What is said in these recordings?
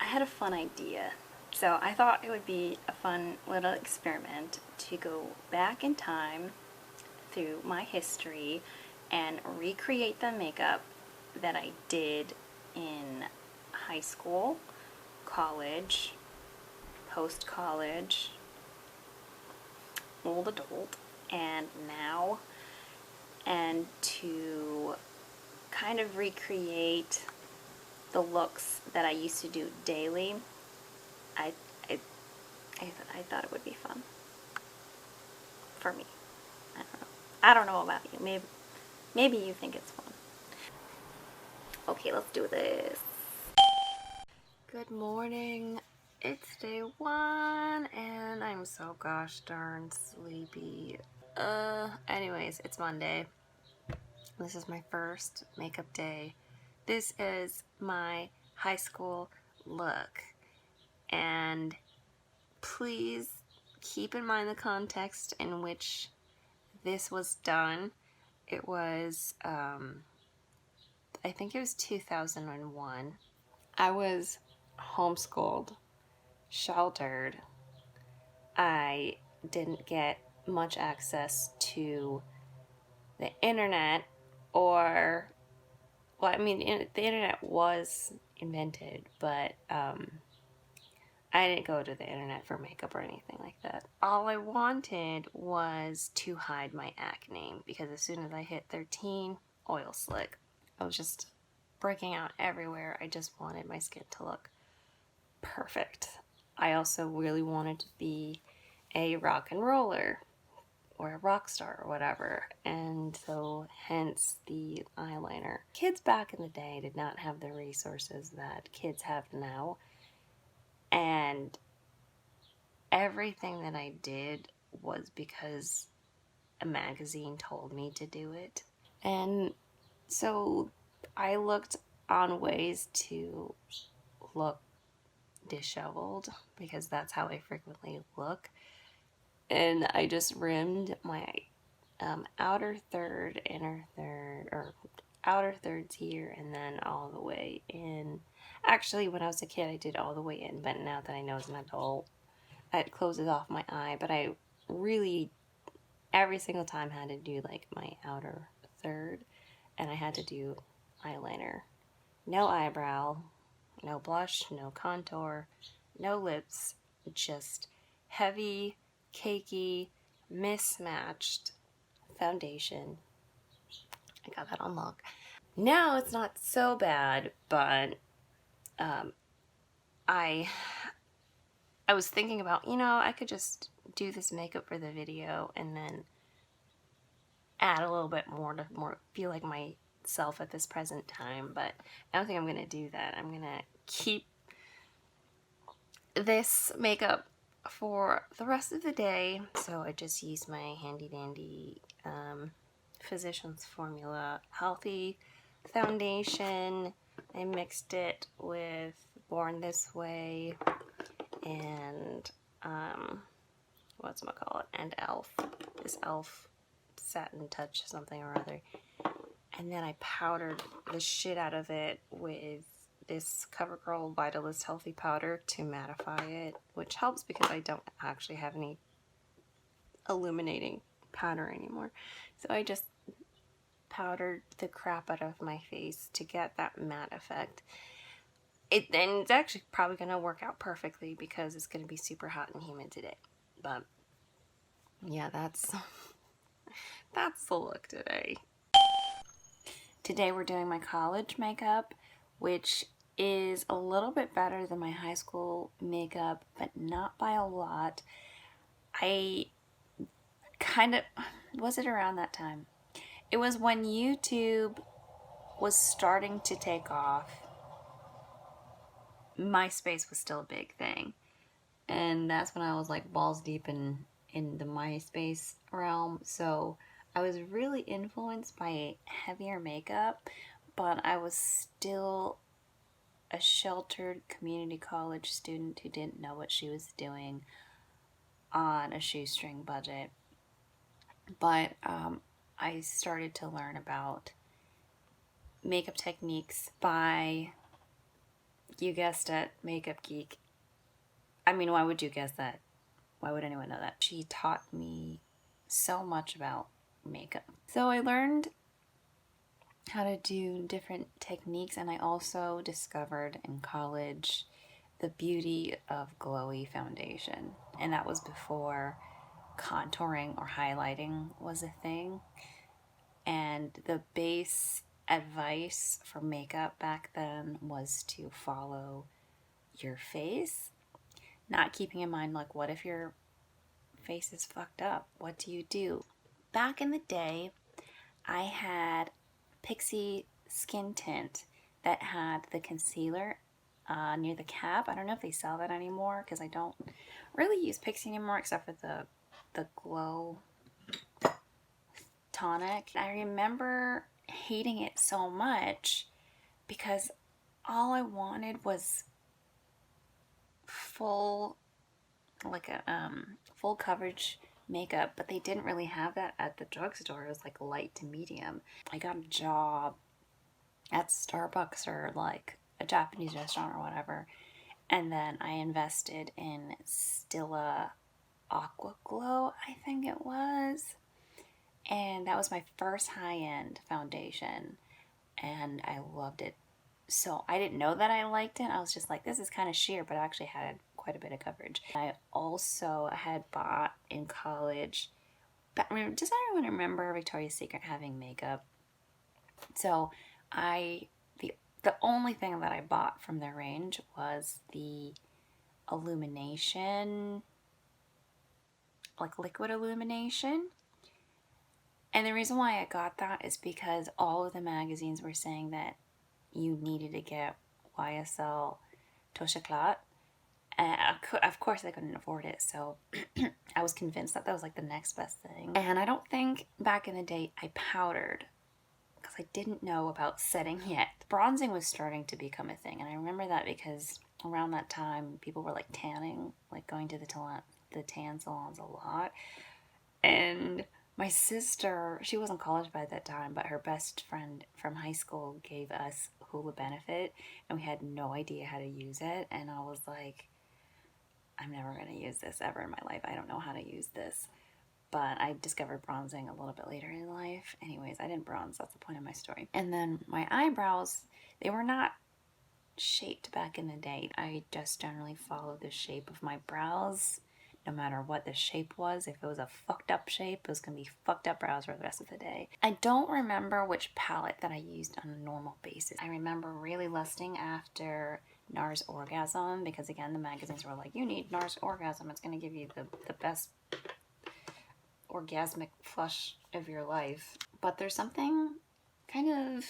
I had a fun idea. So I thought it would be a fun little experiment to go back in time through my history and recreate the makeup that I did in high school, college, post-college, old adult, and now, and to kind of recreate the looks that I used to do daily. I, I, I thought it would be fun for me. I don't know. I don't know about you. Maybe you think it's fun. Okay, let's do this. Good morning. It's day one, and I'm so gosh darn sleepy. Anyways, it's Monday. This is my first makeup day. This is my high school look. And please keep in mind the context in which this was done. It was, I think it was 2001. I was homeschooled, sheltered. I didn't get much access to the internet or, well, I mean, the internet was invented, but I didn't go to the internet for makeup or anything like that. All I wanted was to hide my acne because as soon as I hit 13, oil slick. I was just breaking out everywhere. I just wanted my skin to look perfect. I also really wanted to be a rock and roller or a rock star or whatever, and so hence the eyeliner. Kids back in the day did not have the resources that kids have now, and everything that I did was because a magazine told me to do it. And so I looked on ways to look disheveled because that's how I frequently look. And I just rimmed my outer third, inner third, or outer thirds here, and then all the way in. Actually, when I was a kid, I did all the way in, but now that I know as an adult, it closes off my eye. But I really, every single time, had to do like my outer third, and I had to do eyeliner. No eyebrow, no blush, no contour, no lips, just heavy, cakey, mismatched foundation. I got that on lock. Now it's not so bad, but I was thinking about, I could just do this makeup for the video and then add a little bit more to feel like myself at this present time, but I don't think I'm going to do that. I'm going to keep this makeup for the rest of the day. So I just use my handy dandy Physicians Formula Healthy foundation. I mixed it with Born This Way and and Elf. This Elf Satin Touch something or other. And then I powdered the shit out of it with this CoverGirl Vitalist Healthy Powder to mattify it, which helps because I don't actually have any illuminating powder anymore. So I just powdered the crap out of my face to get that matte effect. And it's actually probably going to work out perfectly because it's going to be super hot and humid today. But yeah, that's the look today. Today we're doing my college makeup, which is a little bit better than my high school makeup, but not by a lot. I kind of, was it around that time? It was when YouTube was starting to take off. MySpace was still a big thing. And that's when I was like balls deep in the MySpace realm. So I was really influenced by heavier makeup, but I was still a sheltered community college student who didn't know what she was doing on a shoestring budget. But I started to learn about makeup techniques by You guessed it, makeup geek. I mean, why would you guess that? Why would anyone know that? She taught me so much about makeup. So I learned how to do different techniques, and I also discovered in college the beauty of glowy foundation. And that was before contouring or highlighting was a thing. And the base advice for makeup back then was to follow your face, not keeping in mind, like, what if your face is fucked up? What do you do? Back in the day, I had Pixie skin tint that had the concealer near the cap. I don't know if they sell that anymore because I don't really use Pixie anymore except for the glow tonic. I remember hating it so much because all I wanted was full, like a full coverage makeup, but they didn't really have that at the drugstore. It was like light to medium. I got a job at Starbucks or like a Japanese restaurant or whatever, and then I invested in Stila Aqua Glow, I think it was, and that was my first high-end foundation, and I loved it. So I didn't know that I liked it. I was just like, this is kind of sheer, but I actually had quite a bit of coverage. I also had bought in college, but does anyone remember Victoria's Secret having makeup? So the only thing that I bought from their range was the illumination, like liquid illumination. And the reason why I got that is because all of the magazines were saying that you needed to get YSL Touche Éclat. And of course I couldn't afford it, so I was convinced that that was like the next best thing. And I don't think back in the day I powdered because I didn't know about setting yet. Bronzing was starting to become a thing, and I remember that because around that time people were like tanning, like going to the tan salons a lot. And my sister, she was in college by that time, but her best friend from high school gave us Hula Benefit, and we had no idea how to use it. And I was like, I'm never going to use this ever in my life. I don't know how to use this. But I discovered bronzing a little bit later in life. Anyways, I didn't bronze. That's the point of my story. And then my eyebrows, they were not shaped back in the day. I just generally followed the shape of my brows, no matter what the shape was. If it was a fucked up shape, it was going to be fucked up brows for the rest of the day. I don't remember which palette that I used on a normal basis. I remember really lusting after NARS Orgasm because, again, the magazines were like, you need NARS Orgasm. It's going to give you the best orgasmic flush of your life. But there's something kind of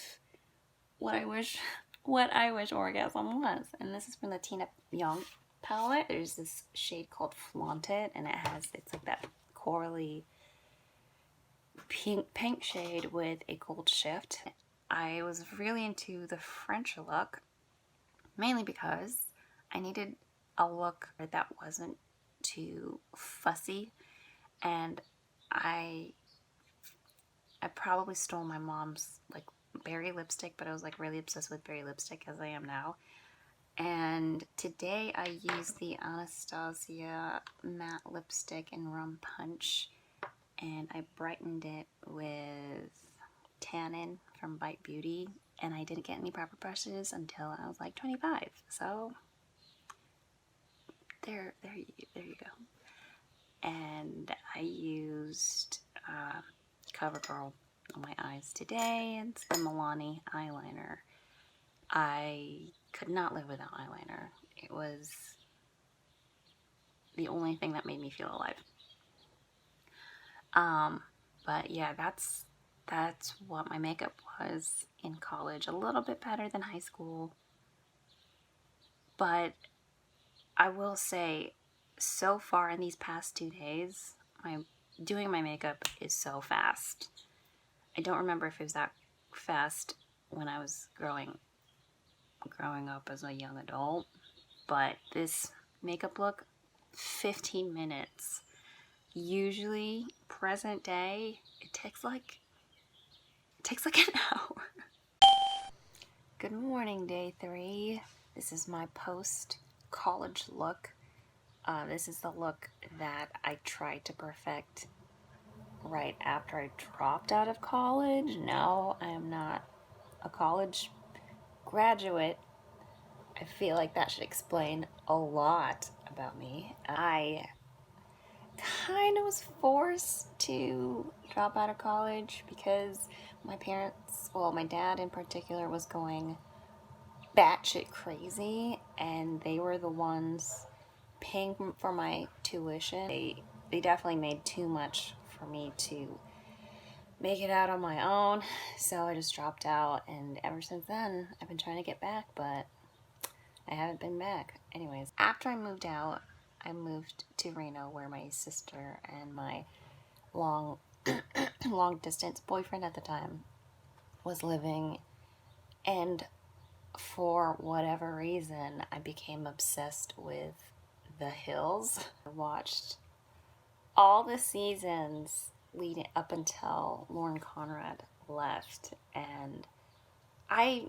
what I wish orgasm was. And this is from the Tina Young palette. There's this shade called Flaunt It, and it's like that corally pink shade with a gold shift. I was really into the French look, mainly because I needed a look that wasn't too fussy, and I probably stole my mom's like berry lipstick, but I was like really obsessed with berry lipstick as I am now. And today I use the Anastasia matte lipstick in Rum Punch, and I brightened it with Tannin from Bite Beauty, and I didn't get any proper brushes until I was like 25. So there you go. And I used CoverGirl on my eyes today. It's the Milani eyeliner. I could not live without eyeliner. It was the only thing that made me feel alive. But yeah, that's what my makeup was in college. A little bit better than high school. But I will say, so far in these past 2 days, doing my makeup is so fast. I don't remember if it was that fast when I was growing up as a young adult, but this makeup look, 15 minutes. Usually, present day, it takes like an hour. Good morning, day 3. This is my post-college look. This is the look that I tried to perfect right after I dropped out of college. No, I am not a college graduate. I feel like that should explain a lot about me. I kind of was forced to drop out of college because my parents, well, my dad in particular, was going batshit crazy, and they were the ones paying for my tuition. They definitely made too much for me to make it out on my own, so I just dropped out, and ever since then I've been trying to get back, but I haven't been back. Anyways, after I moved out, I moved to Reno, where my sister and my long long distance boyfriend at the time was living, and for whatever reason I became obsessed with the hills. I watched all the seasons leading up until Lauren Conrad left, and I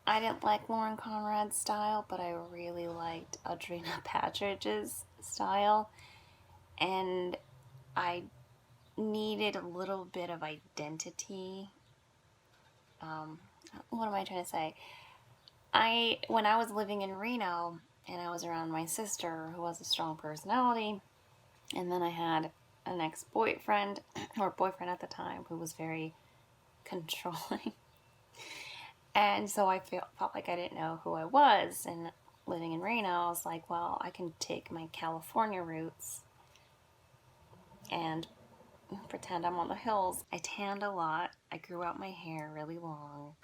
didn't like Lauren Conrad's style, but I really liked Audrina Patridge's style, and I needed a little bit of identity. What am I trying to say? When I was living in Reno and I was around my sister, who has a strong personality, and then I had an ex-boyfriend, or boyfriend at the time, who was very controlling. And so I felt like I didn't know who I was. And living in Reno, I was like, well, I can take my California roots and pretend I'm on the hills. I tanned a lot. I grew out my hair really long.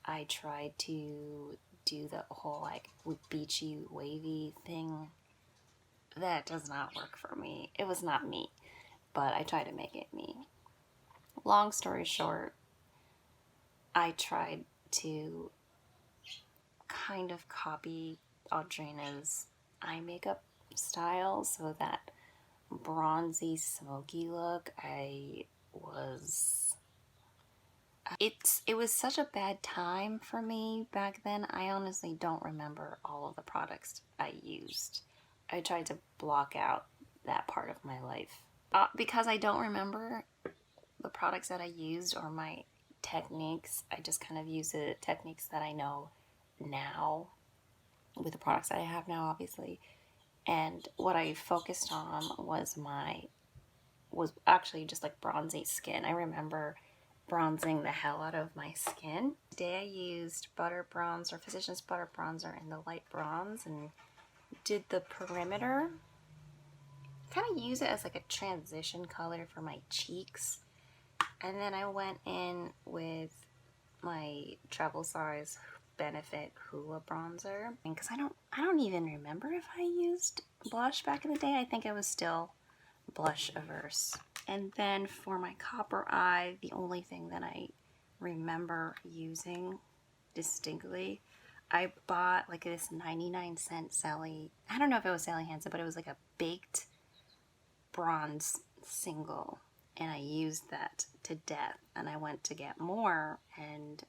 I tried to do the whole like beachy wavy thing. That does not work for me. It was not me, but I tried to make it me. Long story short, I tried to kind of copy Audrina's eye makeup style, so that bronzy, smoky look. It was such a bad time for me back then. I honestly don't remember all of the products I used. I tried to block out that part of my life. Because I don't remember the products that I used or my techniques, I just kind of use the techniques that I know now with the products that I have now, obviously. And what I focused on was actually just like bronzy skin. I remember bronzing the hell out of my skin. Today I used butter bronzer, Physicians Butter Bronzer in the light bronze, and did the perimeter. Kind of use it as like a transition color for my cheeks. And then I went in with my travel size Benefit Hoola bronzer, because I don't even remember if I used blush back in the day. I think I was still blush averse. And then for my copper eye, the only thing that I remember using distinctly, I bought like this 99-cent Sally, I don't know if it was Sally Hansen, but it was like a baked bronze single, and I used that to death. And I went to get more, and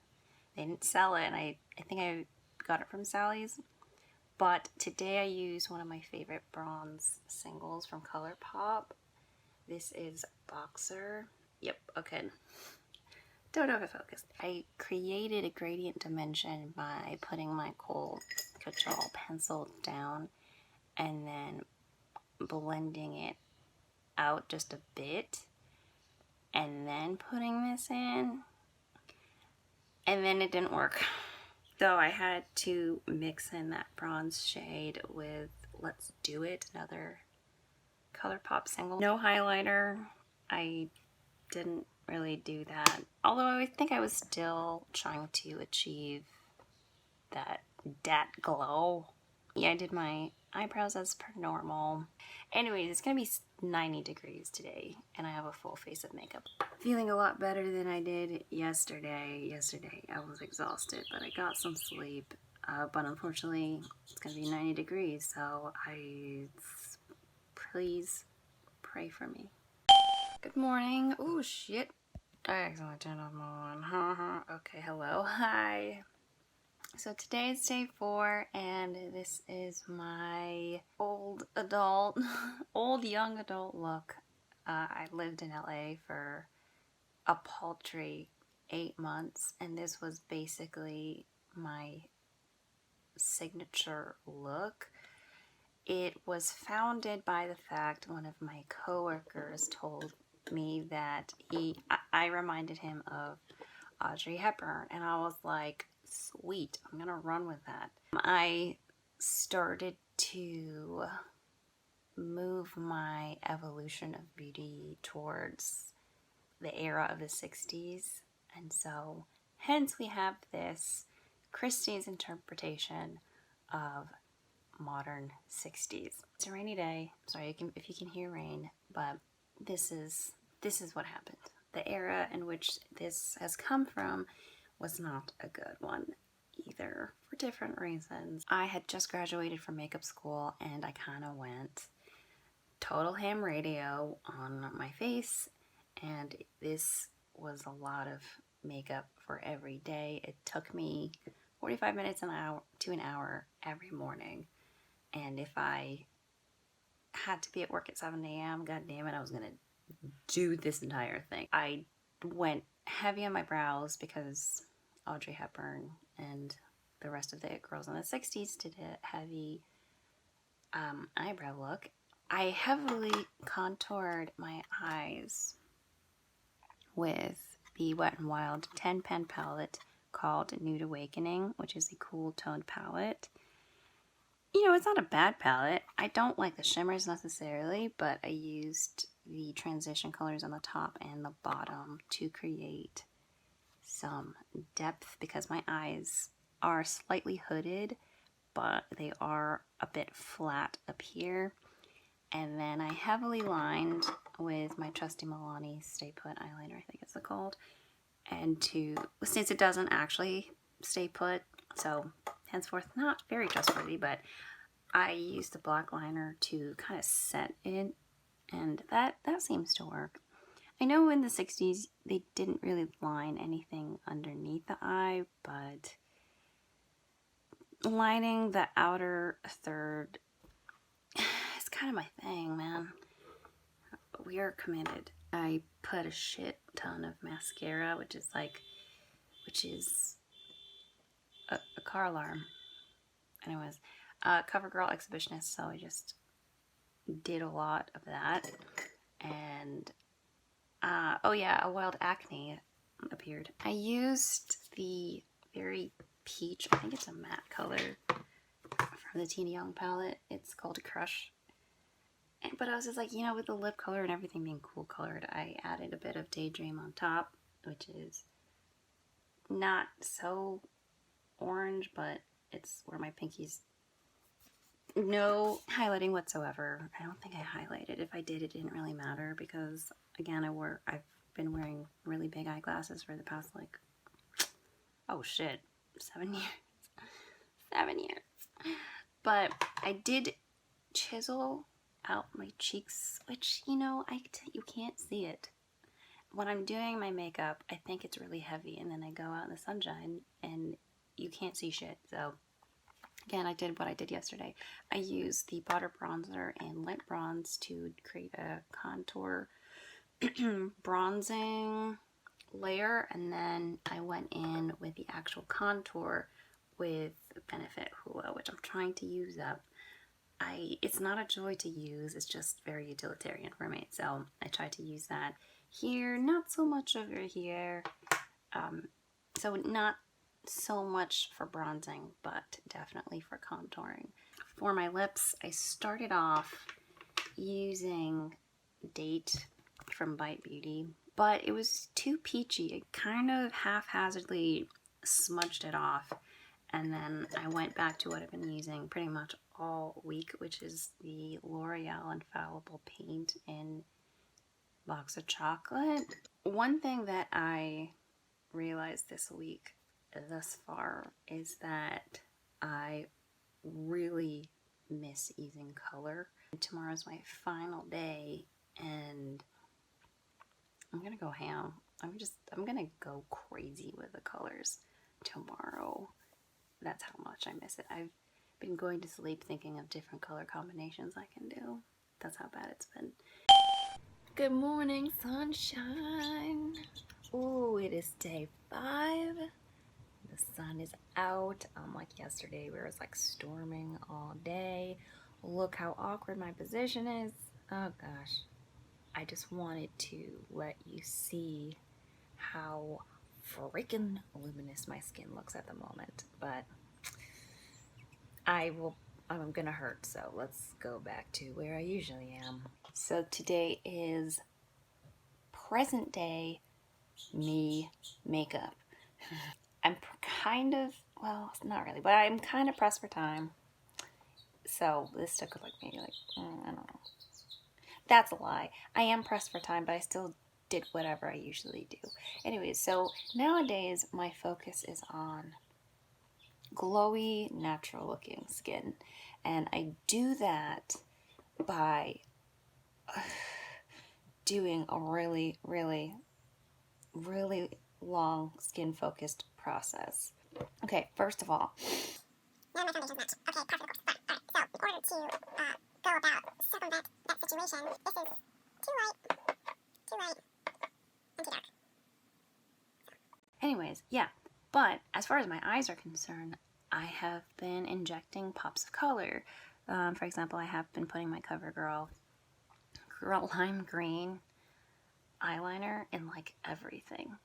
they didn't sell it, and I think I got it from Sally's. But today I use one of my favorite bronze singles from ColourPop. This is Boxer. Yep, okay. Don't know if it focused. I created a gradient dimension by putting my Kohl Kajal pencil down and then blending it out just a bit, and then putting this in, and then it didn't work. So I had to mix in that bronze shade with Let's Do It, another ColourPop single. No highlighter. I didn't really do that, although I think I was still trying to achieve that glow. Yeah, I did my eyebrows as per normal. Anyways, it's gonna be 90 degrees today, and I have a full face of makeup. Feeling a lot better than I did yesterday. Yesterday I was exhausted, but I got some sleep. But unfortunately, it's gonna be 90 degrees, so please pray for me. Good morning. Oh shit! I accidentally turned off my one. Okay, hello, hi. So today is day 4, and this is my old young adult look. I lived in LA for a paltry 8 months, and this was basically my signature look. It was founded by the fact one of my coworkers told me that I reminded him of Audrey Hepburn, and I was like, sweet, I'm gonna run with that. I started to move my evolution of beauty towards the era of the 60s, and so hence we have this Christie's interpretation of modern 60s. It's a rainy day. Sorry if you can hear rain, but this is what happened. The era in which this has come from was not a good one either, for different reasons. I had just graduated from makeup school, and I kind of went total ham radio on my face, and this was a lot of makeup for every day. It took me 45 minutes to an hour every morning. And if I had to be at work at 7 a.m., god damn it, I was going to do this entire thing. I went heavy on my brows because Audrey Hepburn and the rest of the girls in the 60s did a heavy eyebrow look. I heavily contoured my eyes with the Wet n Wild 10-pen palette called Nude Awakening, which is a cool toned palette. You know, it's not a bad palette. I don't like the shimmers necessarily, but I used the transition colors on the top and the bottom to create some depth because my eyes are slightly hooded, but they are a bit flat up here. And then I heavily lined with my trusty Milani Stay Put eyeliner, I think it's called. And since it doesn't actually stay put, so henceforth not very trustworthy, but I used the black liner to kind of set it, and that seems to work. I know in the 60s they didn't really line anything underneath the eye, but lining the outer third is kind of my thing, man. We are committed. I put a shit ton of mascara, which is a car alarm. Anyways, CoverGirl exhibitionist, so I just did a lot of that. And oh yeah, a wild acne appeared. I used the very peach, I think it's a matte color from the Tina Young palette. It's called Crush. But I was just like, you know, with the lip color and everything being cool colored, I added a bit of Daydream on top, which is not so orange, but it's where my pinkies. No highlighting whatsoever. I don't think I highlighted. If I did, it didn't really matter because, again, I've been wearing really big eyeglasses for the past, like, oh shit, 7 years. 7 years. But I did chisel out my cheeks, which, you know, you can't see it. When I'm doing my makeup, I think it's really heavy, and then I go out in the sunshine, and you can't see shit, so again, I did what I did yesterday. I used the butter bronzer and light bronze to create a contour bronzing layer, and then I went in with the actual contour with Benefit Hoola, which I'm trying to use up. It's not a joy to use, it's just very utilitarian for me, so I tried to use that here, not so much over here, so not so much for bronzing, but definitely for contouring. For my lips, I started off using Date from Bite Beauty, but it was too peachy. I kind of haphazardly smudged it off, and then I went back to what I've been using pretty much all week, which is the L'Oreal Infallible Paint in Box of Chocolate. One thing that I realized this week thus far is that I really miss using color. Tomorrow's my final day, and I'm gonna go ham. I'm gonna go crazy with the colors tomorrow. That's how much I miss it. I've been going to sleep thinking of different color combinations I can do. That's how bad it's been. Good morning, sunshine. Ooh, it is day 5. The sun is out. Like yesterday, where it was like storming all day. Look how awkward my position is. Oh gosh. I just wanted to let you see how freaking luminous my skin looks at the moment. But I'm gonna hurt, so let's go back to where I usually am. So today is present day me makeup. I'm kind of, well, not really, but I'm kind of pressed for time. So this took like maybe like, I don't know. That's a lie. I am pressed for time, but I still did whatever I usually do. Anyways, so nowadays my focus is on glowy, natural looking skin. And I do that by doing a really, really, really long skin focused process. Okay, first of all, none of my foundations match. Okay, perfect. Alright, so in order to go about circumvent that situation, this is too light, and too dark. Anyways, yeah, but as far as my eyes are concerned, I have been injecting pops of color. For example, I have been putting my CoverGirl lime green eyeliner in like everything.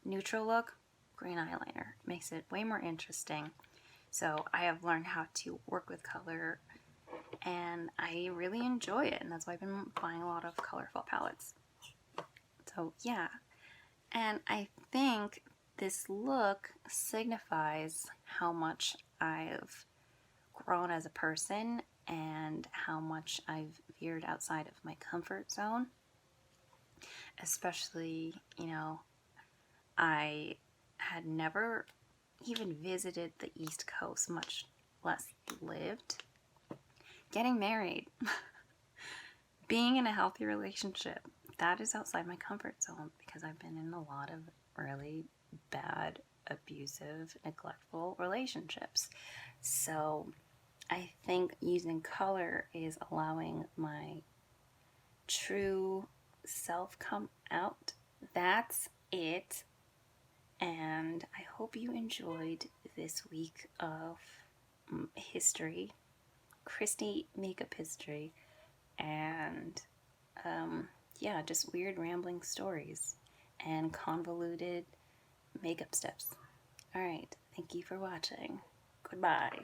Neutral look, green eyeliner. Makes it way more interesting. So I have learned how to work with color and I really enjoy it, and that's why I've been buying a lot of colorful palettes. So yeah, and I think this look signifies how much I've grown as a person and how much I've veered outside of my comfort zone. Especially, I had never even visited the East Coast, much less lived. Getting married, being in a healthy relationship, that is outside my comfort zone because I've been in a lot of really bad, abusive, neglectful relationships. So I think using color is allowing my true self come out. That's it. And I hope you enjoyed this week of history, Christy makeup history, and yeah, just weird rambling stories and convoluted makeup steps. Alright, thank you for watching. Goodbye.